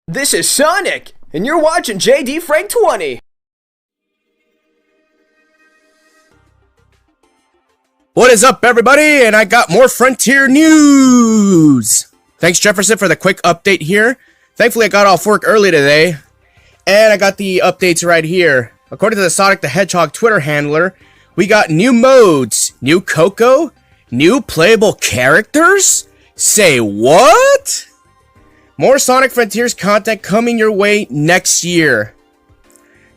This is Sonic, and you're watching JD Frank 20. What is up, everybody? And I got more Frontier news. Thanks, Jefferson, for the quick update here. Thankfully, I got off work early today, and I got the updates right here. According to the Sonic the Hedgehog Twitter handler, we got new modes, new Coco, new playable characters? Say what? More Sonic Frontiers content coming your way next year.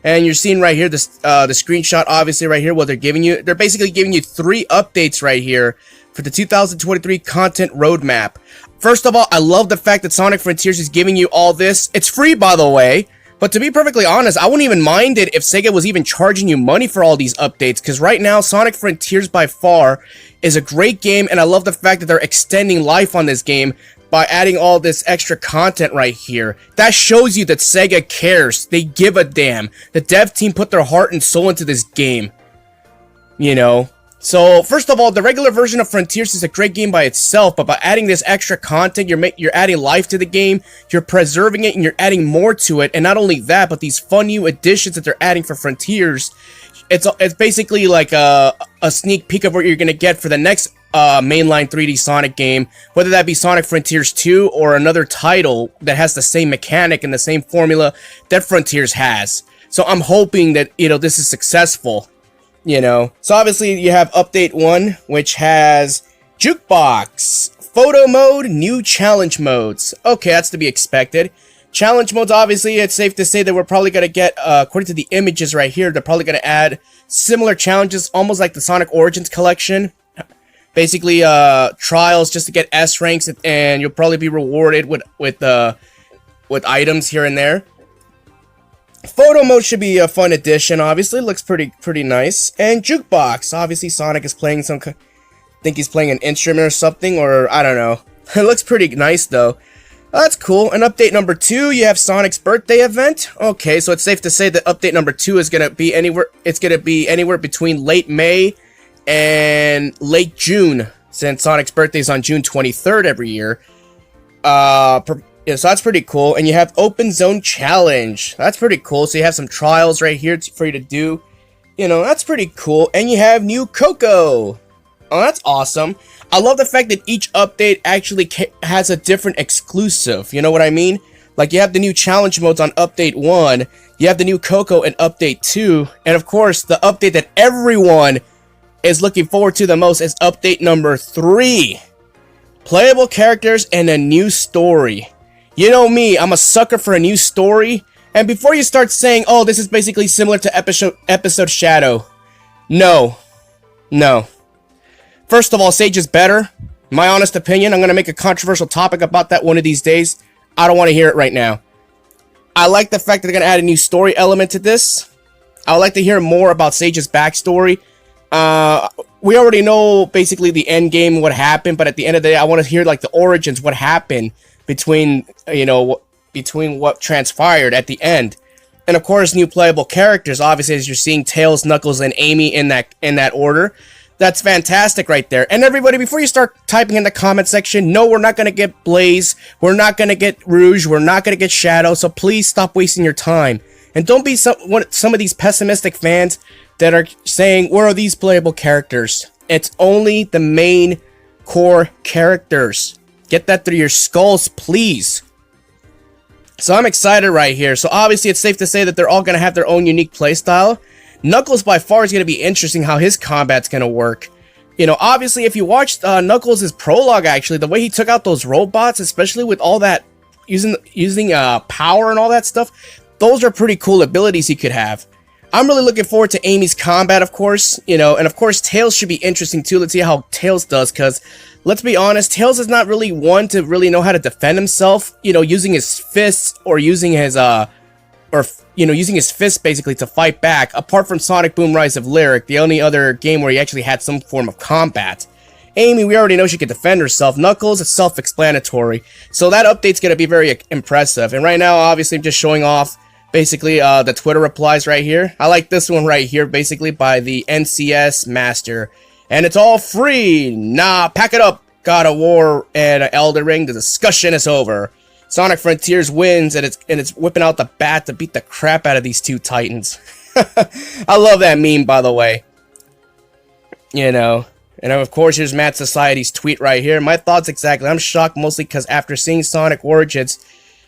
And you're seeing right here the screenshot, obviously right here, what they're giving you. They're basically giving you 3 updates right here for the 2023 content roadmap. First of all, I love the fact that Sonic Frontiers is giving you all this. It's free, by the way. But to be perfectly honest, I wouldn't even mind it if SEGA was even charging you money for all these updates. Because right now, Sonic Frontiers by far is a great game. And I love the fact that they're extending life on this game by adding all this extra content right here. That shows you that SEGA cares. They give a damn. The dev team put their heart and soul into this game. You know? So, first of all, the regular version of Frontiers is a great game by itself, but by adding this extra content, you're adding life to the game, you're preserving it, and you're adding more to it. And not only that, but these fun new additions that they're adding for Frontiers, it's basically like a sneak peek of what you're going to get for the next mainline 3D Sonic game, whether that be Sonic Frontiers 2 or another title that has the same mechanic and the same formula that Frontiers has. So I'm hoping that, this is successful, So obviously you have Update 1, which has Jukebox, Photo Mode, new Challenge Modes. Okay, that's to be expected. Challenge modes, obviously, it's safe to say that we're probably going to get, according to the images right here, they're probably going to add similar challenges, almost like the Sonic Origins collection. Basically, trials just to get S ranks, and you'll probably be rewarded with items here and there. Photo mode should be a fun addition. Obviously, looks pretty nice. And Jukebox, obviously, Sonic is playing I think he's playing an instrument or something, or I don't know. It looks pretty nice though. That's cool. And update number 2, you have Sonic's birthday event. Okay, so it's safe to say that update number 2 is gonna be anywhere. It's gonna be anywhere between late May and late June, since Sonic's birthday is on June 23rd every year. So that's pretty cool. And you have Open Zone Challenge. That's pretty cool. So you have some trials right here for you to do. That's pretty cool. And you have new Coco. Oh, that's awesome. I love the fact that each update actually has a different exclusive. You know what I mean? Like, you have the new challenge modes on Update 1. You have the new Coco in Update 2. And of course, the update that everyone is looking forward to the most is Update number 3. Playable characters and a new story. You know me, I'm a sucker for a new story. And before you start saying, oh, this is basically similar to Episode Shadow. No. First of all, Sage is better. My honest opinion, I'm going to make a controversial topic about that one of these days. I don't want to hear it right now. I like the fact that they're going to add a new story element to this. I would like to hear more about Sage's backstory. We already know basically the end game, what happened, but at the end of the day, I want to hear like the origins, what happened between what transpired at the end. And of course, new playable characters, obviously, as you're seeing Tails, Knuckles, and Amy in that order. That's fantastic right there. And everybody, before you start typing in the comment section, no, we're not going to get Blaze, we're not going to get Rouge, we're not going to get Shadow, so please stop wasting your time. And don't be some of these pessimistic fans that are saying, where are these playable characters? It's only the main core characters. Get that through your skulls, please. So I'm excited right here. So obviously it's safe to say that they're all going to have their own unique playstyle. Knuckles by far is going to be interesting how his combat's going to work. Obviously if you watched Knuckles' prologue, actually, the way he took out those robots, especially with all that using power and all that stuff, those are pretty cool abilities he could have. I'm really looking forward to Amy's combat, of course, and of course Tails should be interesting too. Let's see how Tails does, because let's be honest, Tails is not really one to really know how to defend himself, using his fists or using his using his fists basically to fight back, apart from Sonic Boom Rise of Lyric, the only other game where he actually had some form of combat. Amy, we already know she can defend herself. Knuckles, it's self-explanatory. So that update's going to be very impressive. And right now, obviously, I'm just showing off basically the Twitter replies right here. I like this one right here, basically by the NCS Master. And it's all free. Nah, pack it up. God of War and Elden Ring, the discussion is over. Sonic Frontiers wins, and it's whipping out the bat to beat the crap out of these two titans. I love that meme, by the way. You know, and of course, here's Mad Society's tweet right here. My thoughts exactly. I'm shocked mostly because after seeing Sonic Origins,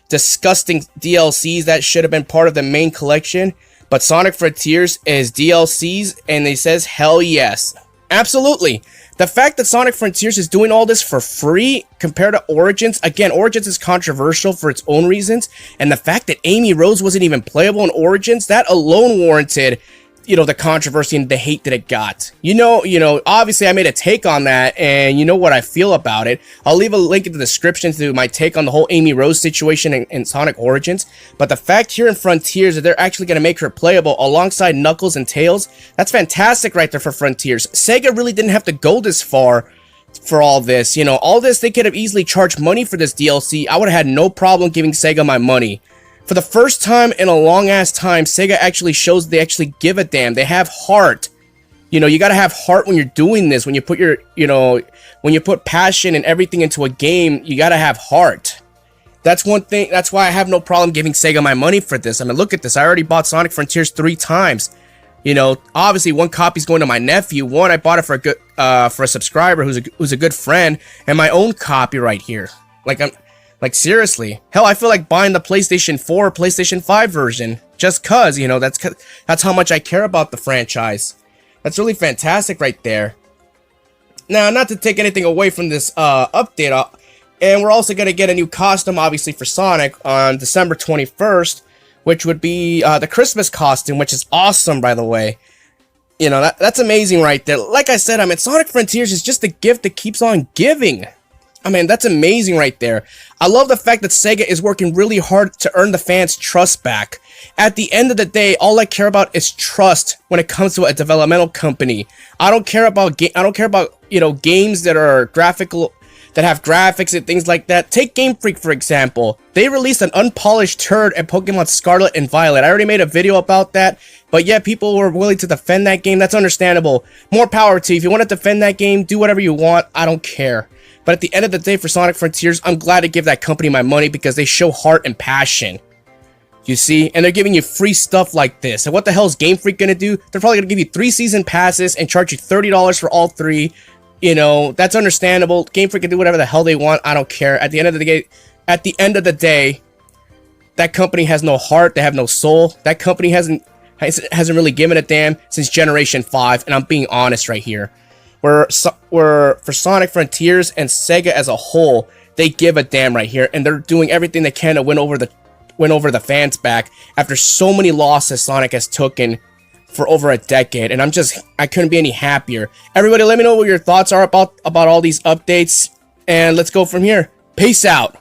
disgusting DLCs that should have been part of the main collection, but Sonic Frontiers is DLCs, and they says hell yes. Absolutely. The fact that Sonic Frontiers is doing all this for free compared to Origins, again, Origins is controversial for its own reasons, and the fact that Amy Rose wasn't even playable in Origins, that alone warranted, you know, the controversy and the hate that it got. You know, obviously I made a take on that, and you know what I feel about it. I'll leave a link in the description to my take on the whole Amy Rose situation in Sonic Origins, but the fact here in Frontiers that they're actually going to make her playable alongside Knuckles and Tails, that's fantastic right there for Frontiers. SEGA really didn't have to go this far for all this. You know, all this, they could have easily charged money for this DLC. I would have had no problem giving SEGA my money. For the first time in a long-ass time, SEGA actually shows they actually give a damn. They have heart. You know, you gotta have heart when you're doing this. When you put your, you know, when you put passion and everything into a game, you gotta have heart. That's one thing. That's why I have no problem giving SEGA my money for this. I mean, look at this. I already bought Sonic Frontiers 3 times. You know, obviously one copy's going to my nephew. One, I bought it for a good, for a subscriber who's a good friend, and my own copy right here. Like, seriously. Hell, I feel like buying the PlayStation 4 or PlayStation 5 version. Just cause, you know, that's how much I care about the franchise. That's really fantastic right there. Now, not to take anything away from this update, and we're also going to get a new costume, obviously, for Sonic on December 21st, which would be the Christmas costume, which is awesome, by the way. You know, that's amazing right there. Like I said, I mean, Sonic Frontiers is just a gift that keeps on giving. I mean, that's amazing right there. I love the fact that SEGA is working really hard to earn the fans' trust back. At the end of the day, all I care about is trust when it comes to a developmental company. I don't care about you know, games that are graphical, that have graphics and things like that. Take Game Freak, for example. They released an unpolished turd in Pokemon Scarlet and Violet. I already made a video about that, but yeah, people were willing to defend that game. That's understandable. More power to you. If you want to defend that game, do whatever you want. I don't care. But at the end of the day, for Sonic Frontiers, I'm glad to give that company my money because they show heart and passion. You see? And they're giving you free stuff like this. And what the hell is Game Freak going to do? They're probably going to give you 3 season passes and charge you $30 for all 3. You know, that's understandable. Game Freak can do whatever the hell they want. I don't care. At the end of the day, that company has no heart. They have no soul. That company hasn't really given a damn since Generation 5. And I'm being honest right here. Where for Sonic Frontiers and SEGA as a whole, they give a damn right here, and they're doing everything they can to win over the fans back after so many losses Sonic has taken for over a decade, and I couldn't be any happier. Everybody, let me know what your thoughts are about all these updates, and let's go from here. Peace out.